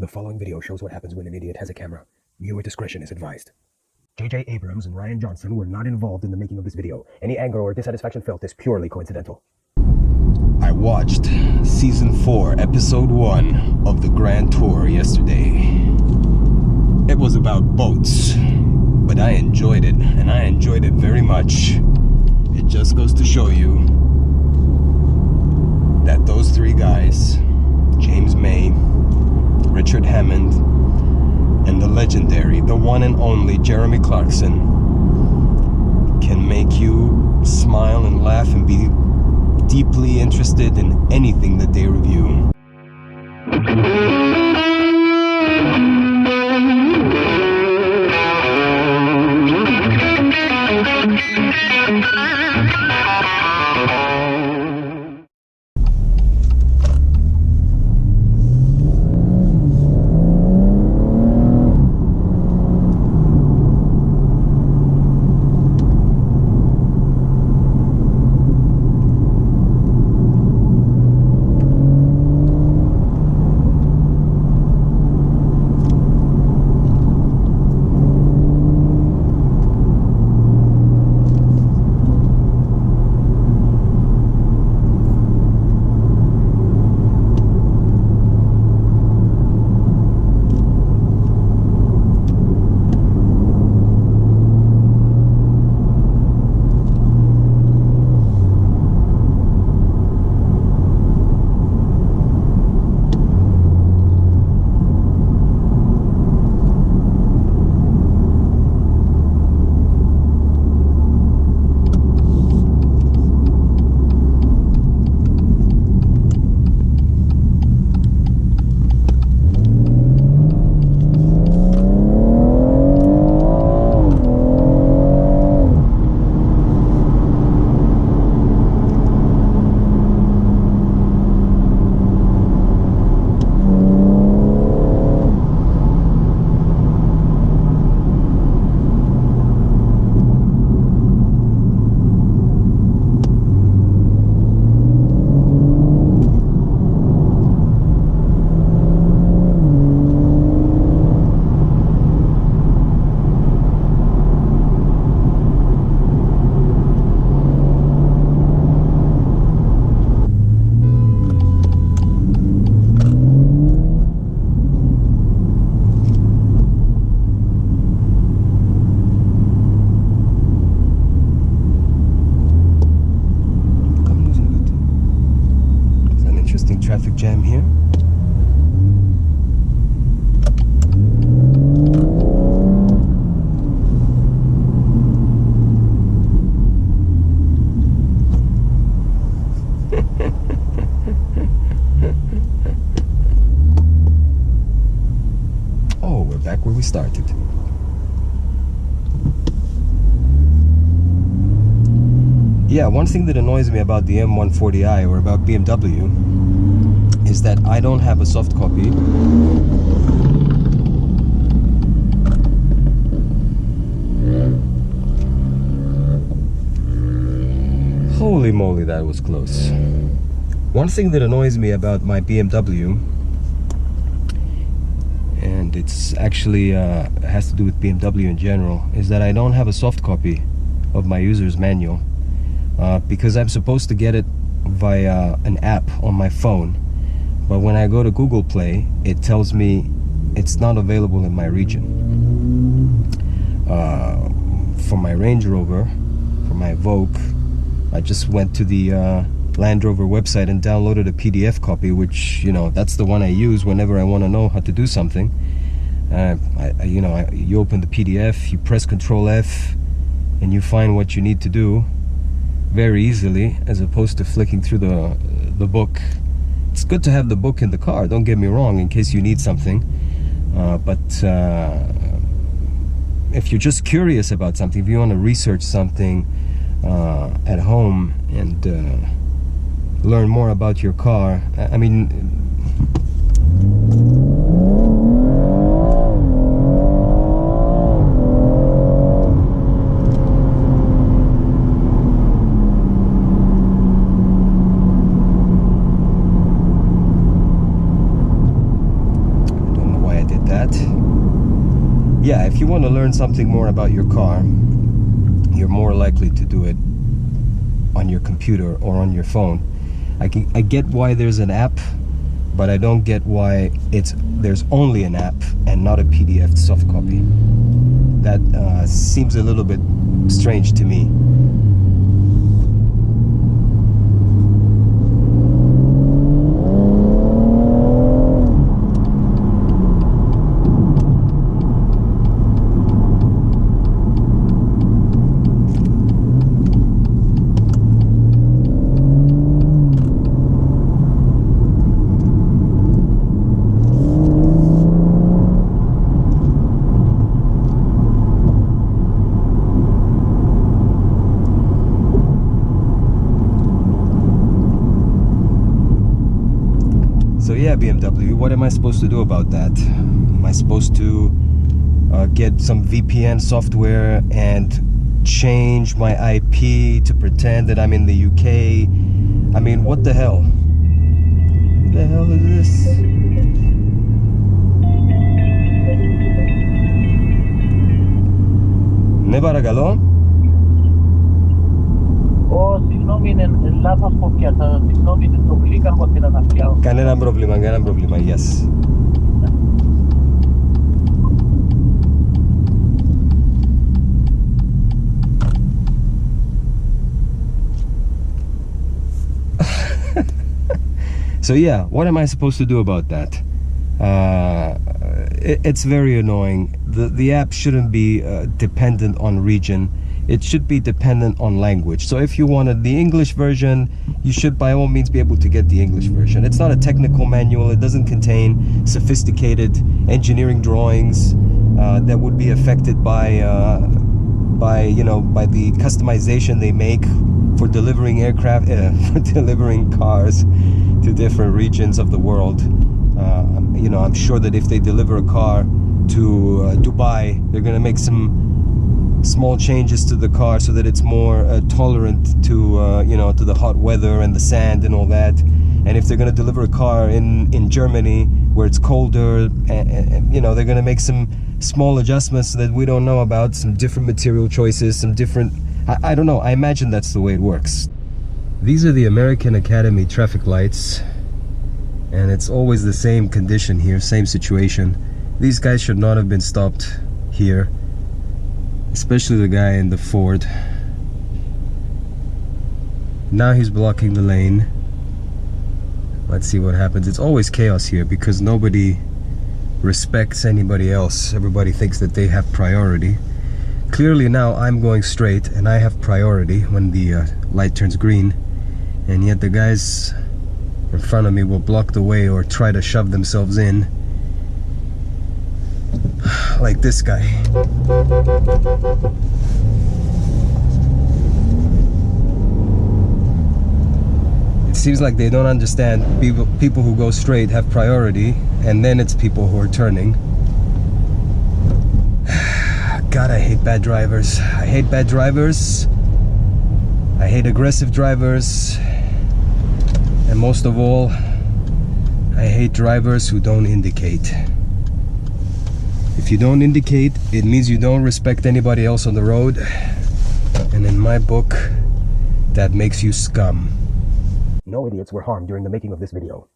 The following video shows what happens when an idiot has a camera. Viewer discretion is advised. J.J. Abrams and Ryan Johnson were not involved in the making of this video. Any anger or dissatisfaction felt is purely coincidental. I watched Season 4, Episode 1 of the Grand Tour yesterday. It was about boats, but I enjoyed it, and I enjoyed it very much. It just goes to show you that those three guys, James May, Richard Hammond, and the legendary, the one and only Jeremy Clarkson, can make you smile and laugh and be deeply interested in anything that they review. Traffic jam here. Oh, we're back where we started. Yeah, one thing that annoys me about the M140i or about BMW is that I don't have a soft copy. Holy moly, that was close. One thing that annoys me about my BMW, and it's actually has to do with BMW in general, is that I don't have a soft copy of my user's manual because I'm supposed to get it via an app on my phone. But when I go to Google Play, it tells me it's not available in my region. For my Range Rover, for my Evoque, I just went to the Land Rover website and downloaded a PDF copy, which, you know, that's the one I use whenever I want to know how to do something. You open the PDF, you press Control F, and you find what you need to do very easily, as opposed to flicking through the book. It's good to have the book in the car, don't get me wrong, in case you need something. But if you're just curious about something, if you want to research something at home and learn more about your car, I mean... that, yeah, if you want to learn something more about your car, you're more likely to do it on your computer or on your phone. I get why there's an app, but I don't get why there's only an app and not a PDF soft copy. That seems a little bit strange to me. So yeah, BMW, what am I supposed to do about that? Am I supposed to get some VPN software and change my IP to pretend that I'm in the UK? I mean, what the hell? What the hell is this? Ne παρακαλώ? Συγγνώμη, είναι λάθος που πιάσα. Συγγνώμη, το κλίκα από την αναφιάω. Κανένα πρόβλημα, γεια σας. So yeah, what am I supposed to do about that? It's very annoying. The app shouldn't be dependent on region. It should be dependent on language. So if you wanted the English version, you should by all means be able to get the English version. It's not a technical manual. It doesn't contain sophisticated engineering drawings that would be affected by the customization they make for delivering aircraft, for delivering cars to different regions of the world. I'm sure that if they deliver a car to Dubai, they're going to make some small changes to the car so that it's more tolerant to to the hot weather and the sand and all that. And if they're going to deliver a car in Germany where it's colder, they're going to make some small adjustments that we don't know about, some different material choices, some different, I don't know, I imagine that's the way it works. These are the American Academy traffic lights, and it's always the same condition here, same situation. These guys should not have been stopped here, especially the guy in the Ford. Now he's blocking the lane. Let's see what happens. It's always chaos here because nobody respects anybody else. Everybody thinks that they have priority. Clearly now I'm going straight and I have priority when the light turns green, and yet the guys in front of me will block the way or try to shove themselves in. Like this guy. It seems like they don't understand people who go straight have priority, and then it's people who are turning. God, I hate bad drivers. I hate bad drivers. I hate aggressive drivers. And most of all, I hate drivers who don't indicate. If you don't indicate, it means you don't respect anybody else on the road. And in my book, that makes you scum. No idiots were harmed during the making of this video.